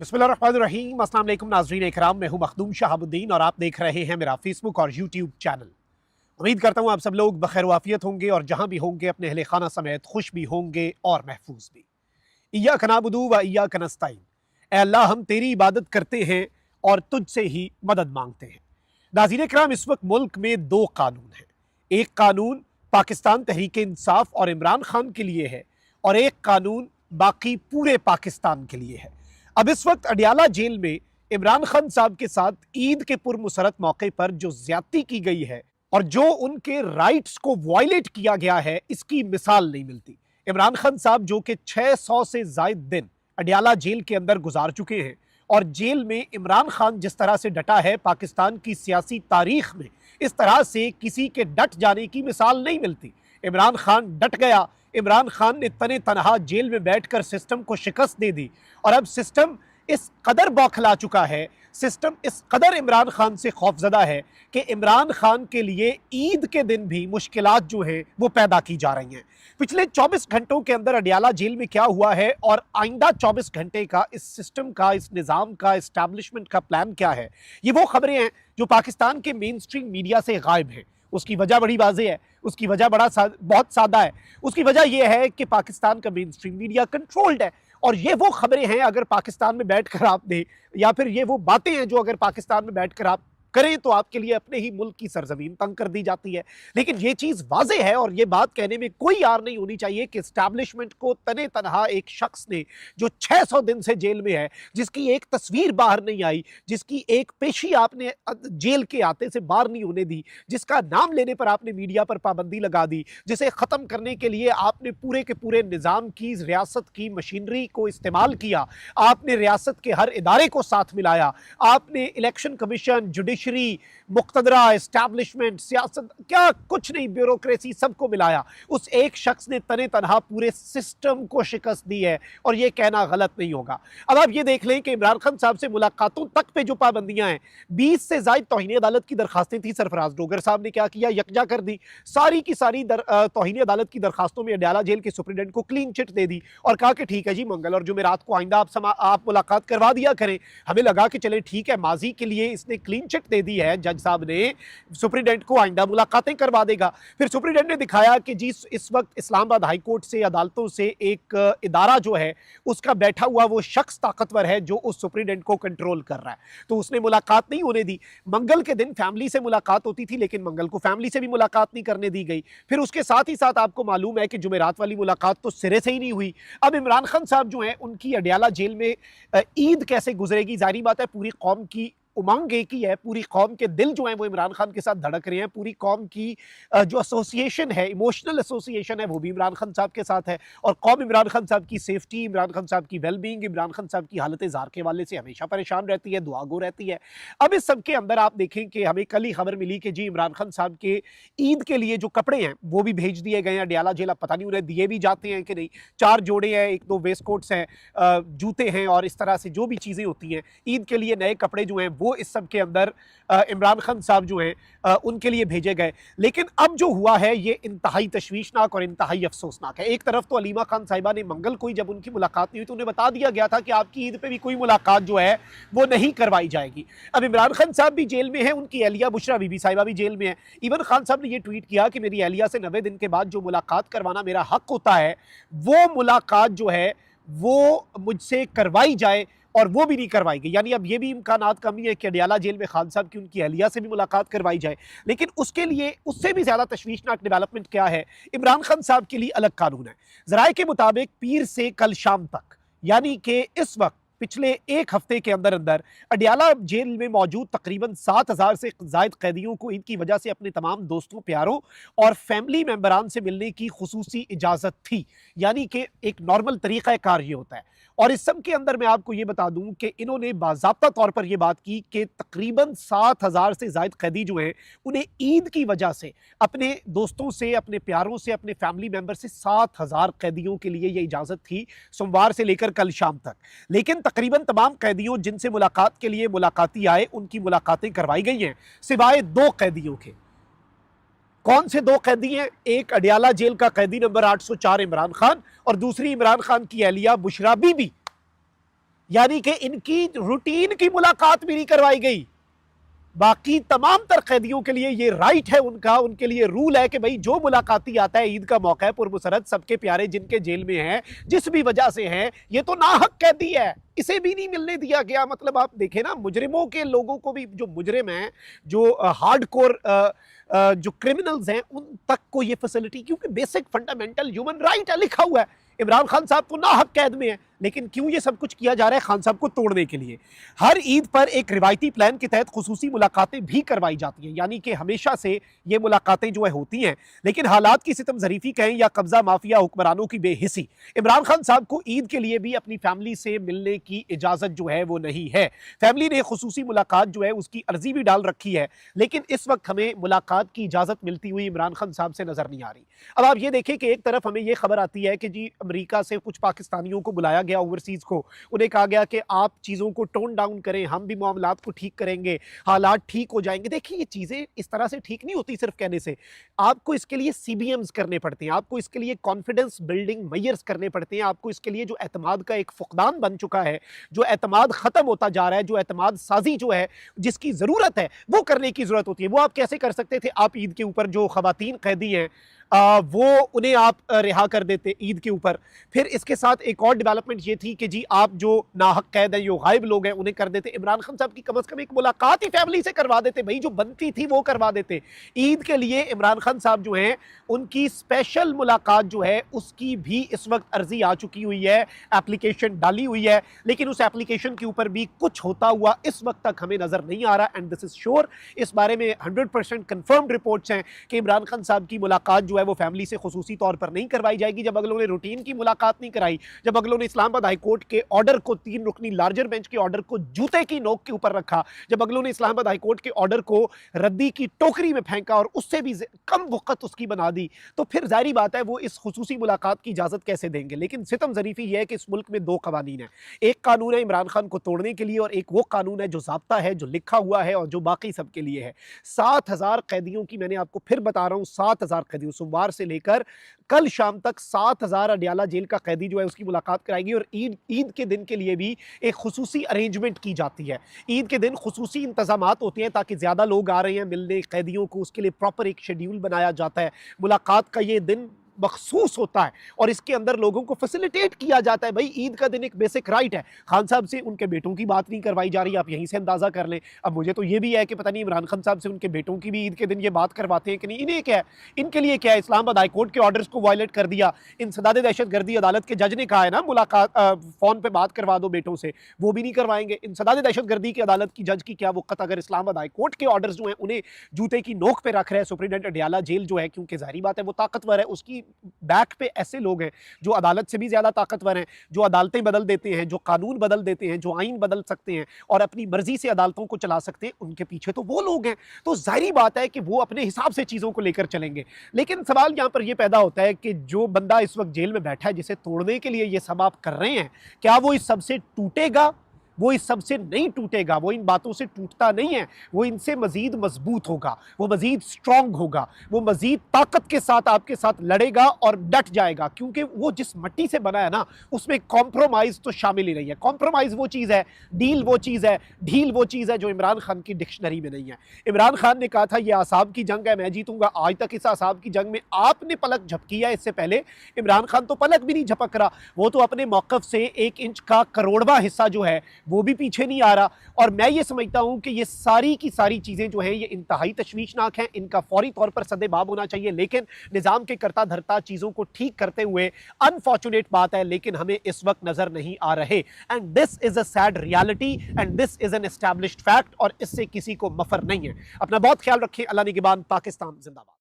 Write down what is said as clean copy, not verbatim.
बिस्मिल्लाहिर्रहमानिर्रहीम। अस्सलाम वालेकुम नाज़रीन इकराम, मैं हूं मखदूम शहाबुद्दीन और आप देख रहे हैं मेरा फेसबुक और यूट्यूब चैनल। उम्मीद करता हूं आप सब लोग बखैर वाफियत होंगे और जहां भी होंगे अपने अहले खाना समेत खुश भी होंगे और महफूज भी। इय्याका नअबुदु व इय्याका नस्तईन। ऐ अल्लाह, हम तेरी इबादत करते हैं और तुझसे ही मदद मांगते हैं। नाज़रीन इकराम, इस वक्त मुल्क में दो कानून हैं। एक कानून पाकिस्तान तहरीक इंसाफ और इमरान खान के लिए है और एक कानून बाकी पूरे पाकिस्तान के लिए है। अब इस वक्त अडियाला जेल में इमरान खान साहब के साथ ईद के पुरमसरत मौके पर जो ज्यादती की गई है और जो उनके राइट्स को वायलेट किया गया है, इसकी मिसाल नहीं मिलती। इमरान खान साहब जो कि 600 से जायद दिन अडियाला जेल के अंदर गुजार चुके हैं और जेल में इमरान खान जिस तरह से डटा है, पाकिस्तान की सियासी तारीख में इस तरह से किसी के डट जाने की मिसाल नहीं मिलती। इमरान खान डट गया। इमरान खान ने तने तनहा जेल में बैठकर सिस्टम को शिकस्त दे दी और अब सिस्टम इस कदर बौखला चुका है, सिस्टम इस कदर इमरान खान से खौफजदा है कि इमरान खान के लिए ईद के दिन भी मुश्किलात जो हैं वो पैदा की जा रही हैं। पिछले 24 घंटों के अंदर अडियाला जेल में क्या हुआ है और आइंदा 24 घंटे का इस सिस्टम का, इस निज़ाम का, इस्टेब्लिशमेंट का प्लान क्या है, ये वो खबरें हैं जो पाकिस्तान के मेन स्ट्रीम मीडिया से गायब हैं। उसकी वजह बड़ी वाज़ेह है, उसकी वजह बहुत सादा है। उसकी वजह यह है कि पाकिस्तान का मेन स्ट्रीम मीडिया कंट्रोल्ड है और ये वो खबरें हैं, अगर पाकिस्तान में बैठकर आपने, या फिर ये वो बातें हैं जो अगर पाकिस्तान में बैठकर आप करें तो आपके लिए अपने ही मुल्क की सरजमीन तंग कर दी जाती है। लेकिन ये चीज़ वाज़ेह है और ये बात कहने में कोई यार नहीं होनी चाहिए कि इस्टेब्लिशमेंट को तने तनहा एक शख्स ने, जो 600 दिन से जेल में है, जिसकी एक तस्वीर बाहर नहीं आई, जिसकी एक पेशी आपने जेल के आते से बाहर नहीं होने दी, जिसका नाम लेने पर आपने मीडिया पर पाबंदी लगा दी, जिसे ख़त्म करने के लिए आपने पूरे के पूरे निज़ाम की, रियासत की मशीनरी को इस्तेमाल किया, आपने रियासत के हर इदारे को साथ मिलाया, आपने इलेक्शन कमीशन, जुडिशरी, मुक्तदरा, एस्टैब्लिशमेंट, सियासत, क्या कुछ नहीं, ब्यूरोक्रेसी, सबको मिलाया। उस एक शख्स ने तने तनहा पूरे सिस्टम को शिकस्त दी है और यह कहना गलत नहीं होगा। अब आप ये देख लें कि इमरान खान साहब से मुलाकातों तक पे जो पाबंदियां हैं, 20 से ज्यादा तौहीन अदालत की दरखास्तें थी, सरफराज डोगर साहब ने क्या किया, यकजा कर दी। सारी की सारी तौहीन अदालत की दरखास्तों में अडियाला जेल के सुप्रीडेंट को क्लीन चिट दे दी और कहा कि ठीक है जी, मंगल और जुमेरात को आइंदा आप मुलाकात करवा दिया करें। हमें लगा कि चले ठीक है, माजी के लिए इसने क्लीन चिट दे दी है जज साहब ने, सुप्रीडेंट को आइंदा मुलाकातें करवा देगा। फिर सुप्रीडेंट ने दिखाया कि जी इस वक्त इस्लामाबाद हाई कोर्ट से, अदालतों से एक इदारा जो है उसका बैठा हुआ वो शख्स ताकतवर है जो उस सुप्रीडेंट को कंट्रोल कर रहा है, तो उसने मुलाकात नहीं होने दी। मंगल के दिन फैमिली से मुलाकात होती थी, लेकिन मंगल को फैमिली से भी मुलाकात नहीं करने दी गई। फिर उसके साथ ही साथ आपको मालूम है कि जुमेरात वाली मुलाकात तो सिरे से ही नहीं हुई। अब इमरान खान साहब जो है, उनकी अडियाला जेल में ईद कैसे गुजरेगी? जाहिर बात है, पूरी कौम की उमंग एक ही है, पूरी कौम के दिल जो है वो इमरान खान के साथ धड़क रहे हैं, पूरी कौम की जो एसोसिएशन है, इमोशनल एसोसिएशन है, वो भी इमरान खान साहब के साथ है और कौम इमरान खान साहब की सेफ्टी, इमरान खान साहब की वेलबींग, इमरान खान साहब की हालत ज़ार के वाले से हमेशा परेशान रहती है, दुआगो रहती है। अब इस सब के अंदर आप देखें कि हमें कल ही खबर मिली कि जी इमरान खान साहब के ईद के लिए जो कपड़े हैं वो भी भेज दिए गए हैं अडियाला जेल। अब पता नहीं उन्हें दिए भी जाते हैं कि नहीं। 4 जोड़े हैं, 1-2 वेस्ट कोट्स हैं, जूते हैं और इस तरह से जो भी चीज़ें होती हैं ईद के लिए, नए कपड़े जो हैं वो इस सब के अंदर इमरान खान साहब जो हैं उनके लिए भेजे गए। लेकिन अब जो हुआ है ये इंतहाई तशवीशनाक और इंतहाई अफसोसनाक है। एक तरफ तो अलीमा खान साहिबा ने मंगल को ही, जब उनकी मुलाकात नहीं हुई तो उन्हें बता दिया गया था कि आपकी ईद पे भी कोई मुलाकात जो है वो नहीं करवाई जाएगी। अब इमरान खान साहब भी जेल में है, उनकी एहलिया बुशरा बीबी साहिबा भी जेल में है। इमरान खान साहब ने ये ट्वीट किया कि मेरी एहलिया से 90 दिन के बाद जो मुलाकात करवाना मेरा हक होता है, वो मुलाकात जो है वो मुझसे करवाई जाए और वो भी नहीं करवाई गई। यानी अब ये भी इम्कानात कम ही है कि अडियाला जेल में खान साहब की उनकी अहलिया से भी मुलाकात करवाई जाए। लेकिन उसके लिए उससे भी ज़्यादा तशवीशनाक डेवलपमेंट क्या है, इमरान खान साहब के लिए अलग कानून है। ज़राए के मुताबिक पीर से कल शाम तक, यानी कि इस वक्त पिछले एक हफ्ते के अंदर अंदर अडियाला जेल में मौजूद तकरीबन 7,000 से ज़ायद कैदियों को ईद की वजह से अपने तमाम दोस्तों, प्यारों और फैमिली मेम्बरान से मिलने की खुसूसी इजाज़त थी। यानी कि एक नॉर्मल तरीक़ा कार ये होता है। और इस सब के अंदर मैं आपको ये बता दूं कि इन्होंने बाज़ाब्ता तौर पर यह बात की कि तकरीबन 7,000 से ज़ायद कैदी जो हैं उन्हें ईद की वजह से अपने दोस्तों से, अपने प्यारों से, अपने फैमिली मेम्बर से 7,000 कैदियों के लिए ये इजाज़त थी सोमवार से लेकर कल शाम तक। लेकिन तकरीबन तमाम कैदियों जिनसे मुलाकात के लिए मुलाकाती आए उनकी मुलाकातें करवाई गई हैं, सिवाय 2 कैदियों के। कौन से 2 कैदी हैं? एक अडियाला जेल का कैदी नंबर 804 इमरान खान और दूसरी इमरान खान की एहलिया बुशरा बीबी। यानी कि इनकी रूटीन की मुलाकात भी नहीं करवाई गई। बाकी तमाम तर कैदियों के लिए ये राइट है उनका, उनके लिए रूल है कि भाई जो मुलाकाती आता है ईद का मौका है, पुरमुसरत सबके प्यारे जिनके जेल में हैं, जिस भी वजह से हैं, ये तो नाहक कैदी है, इसे भी नहीं मिलने दिया गया। मतलब आप देखें ना, मुजरिमों के लोगों को भी, जो मुजरिम हैं, जो हार्डकोर जो क्रिमिनल्स हैं, उन तक को ये फैसिलिटी, क्योंकि बेसिक फंडामेंटल ह्यूमन राइट है, लिखा हुआ है। इमरान खान साहब तो नाहक कैद में है, लेकिन क्यों ये सब कुछ किया जा रहा है? खान साहब को तोड़ने के लिए। हर ईद पर एक रिवायती प्लान के तहत खुसूसी मुलाकातें भी करवाई जाती हैं, यानी कि हमेशा से ये मुलाकातें जो है होती हैं, लेकिन हालात की सितम जरीफी कहें या कब्जा माफिया हुक्मरानों की बेहिसी, इमरान खान साहब को ईद के लिए भी अपनी फैमिली से मिलने की इजाजत जो है वो नहीं है। फैमिली ने खुसूसी मुलाकात जो है उसकी अर्जी भी डाल रखी है, लेकिन इस वक्त हमें मुलाकात की इजाजत मिलती हुई इमरान खान साहब से नजर नहीं आ रही। अब आप ये देखें कि एक तरफ हमें ये खबर आती है कि जी अमेरिका से कुछ पाकिस्तानियों को बुलाया गया ओवरसीज को, उन्हें कहा गया कि आप चीज़ों को टोन डाउन करें, हम भी मामलात को ठीक करेंगे, हालात ठीक हो जाएंगे। देखिए ये चीज़ें इस तरह से ठीक नहीं होती सिर्फ कहने से, आपको इसके लिए सीबीएम्स करने पड़ते हैं, आपको इसके लिए कॉन्फिडेंस बिल्डिंग मेजर्स करने पड़ते हैं, आपको इसके लिए जो एतमाद का एक फुकदान बन चुका है, जो एतमाद ख़त्म होता जा रहा है, जो एतमाद साजी जो है जिसकी ज़रूरत है वो करने की ज़रूरत होती है। वो आप कैसे कर सकते थे? आप ईद के ऊपर जो ख़वातीन कैदी हैं वो उन्हें आप रिहा कर देते ईद के ऊपर। फिर इसके साथ एक और डेवलपमेंट ये थी कि जी आप जो नाहक कैद हैं, जो गायब लोग हैं, उन्हें कर देते। इमरान खान साहब की कम से कम एक मुलाकात ही फैमिली से करवा देते, भाई जो बनती थी वो करवा देते। ईद के लिए इमरान खान साहब जो हैं उनकी स्पेशल मुलाकात जो है उसकी भी इस वक्त अर्जी आ चुकी हुई है, एप्लीकेशन डाली हुई है, लेकिन उस एप्लीकेशन के ऊपर भी कुछ होता हुआ इस वक्त तक हमें नजर नहीं आ रहा। एंड दिस इज श्योर, इस बारे में 100% कंफर्म्ड रिपोर्ट्स हैं कि इमरान खान साहब की मुलाकात जो है वो फैमिली से खुसूसी तौर पर नहीं करवाई जाएगी। जब अगलों ने रूटीन की मुलाकात नहीं कराई, जब अगलों ने इस्लामाबाद हाईकोर्ट के ऑर्डर को, 3 रुकनी लार्जर बेंच के ऑर्डर को जूते की नोक के ऊपर रखा, जब अगलों ने इस्लामाबाद हाईकोर्ट के ऑर्डर को रद्दी की टोकरी में फेंका और उससे भी कम वक्त उसकी बना दी, तो फिर जाहिर बात है वो इस खुसूसी मुलाकात की इजाजत कैसे देंगे। लेकिन सितम जरीफी यह है कि इस मुल्क में 2 कवानीन है, एक कानून है इमरान खान को तोड़ने के लिए और एक वो कानून है जो ज़ाब्ता है, जो लिखा हुआ है और जो बाकी सबके लिए है। 7,000 कैदियों की, मैंने आपको फिर बता रहा हूं, 7,000 कैदियों, सोमवार से लेकर कल शाम तक 7,000 अडियाला जेल का कैदी जो है उसकी मुलाकात कराएगी। और ईद के दिन के लिए भी एक खुसूसी अरेंजमेंट की जाती है। ईद के दिन खुसूसी इंतजामात होते हैं ताकि ज़्यादा लोग आ रहे हैं मिलने कैदियों को, उसके लिए प्रॉपर एक शेड्यूल बनाया जाता है। मुलाकात का ये दिन मखसूस होता है और इसके अंदर लोगों को फैसिलिटेट किया जाता है। भाई ईद का दिन एक बेसिक राइट है। खान साहब से उनके बेटों की बात नहीं करवाई जा रही, आप यहीं से अंदाजा कर लें। अब मुझे तो ये भी है कि पता नहीं इमरान खान साहब से उनके बेटों की भी ईद के दिन ये बात करवाते हैं कि नहीं। इन्हें क्या है, इनके लिए क्या है? इस्लामाबाद हाईकोर्ट के ऑर्डर्स को वायलेट कर दिया। इंसदाद दहशतगर्दी अदालत के जज ने कहा है ना मुलाकात फोन पे बात करवा दो बेटों से, वो भी नहीं करवाएंगे। इंसदाद दहशतगर्दी की अदालत की जज की क्या वक्त, अगर इस्लामाबाद हाईकोर्ट के ऑर्डर्स जो है उन्हें जूते की नोक पे रख रहे हैं सुप्रीडेंट अडियाला जेल जो है, क्योंकि जाहिर बात है वो ताकतवर है, उसकी बैक पे ऐसे लोग हैं जो अदालत से भी ज्यादा ताकतवर हैं, जो अदालतें बदल देते हैं, जो कानून बदल देते हैं, जो आइन बदल सकते हैं और अपनी मर्जी से अदालतों को चला सकते हैं, उनके पीछे तो वो लोग हैं। तो जाहिर बात है कि वो अपने हिसाब से चीजों को लेकर चलेंगे। लेकिन सवाल यहां पर यह पैदा होता है कि जो बंदा इस वक्त जेल में बैठा है, जिसे तोड़ने के लिए ये सब आप कर रहे हैं, क्या वो इस सबसे टूटेगा? वो इस सबसे नहीं टूटेगा, वो इन बातों से टूटता नहीं है, वो इनसे मजीद मजबूत होगा, वो मजीद स्ट्रांग होगा, वो मजीद ताकत के साथ आपके साथ लड़ेगा और डट जाएगा, क्योंकि वो जिस मिट्टी से बना है ना, उसमें कॉम्प्रोमाइज तो शामिल ही नहीं है। कॉम्प्रोमाइज वो चीज़ है, डील वो चीज़ है, ढील वो चीज़ है जो इमरान खान की डिक्शनरी में नहीं है। इमरान खान ने कहा था ये आसाब की जंग है, मैं जीतूंगा। आज तक इस आसाब की जंग में आपने पलक झपकी है, इससे पहले इमरान खान तो पलक भी नहीं झपक रहा। वो तो अपने मौकफ से 1 इंच का करोड़वा हिस्सा जो है वो भी पीछे नहीं आ रहा। और मैं ये समझता हूं कि ये सारी की सारी चीजें जो हैं ये इंतहाई तशवीशनाक हैं, इनका फौरी तौर पर सद्देबाब होना चाहिए। लेकिन निजाम के करता धरता चीजों को ठीक करते हुए अनफॉर्चुनेट बात है, लेकिन हमें इस वक्त नजर नहीं आ रहे। And this is a sad reality and this is an established fact, और इससे किसी को मफर नहीं है। अपना बहुत ख्याल रखें। अल्लाह निगहबान। पाकिस्तान जिंदाबाद।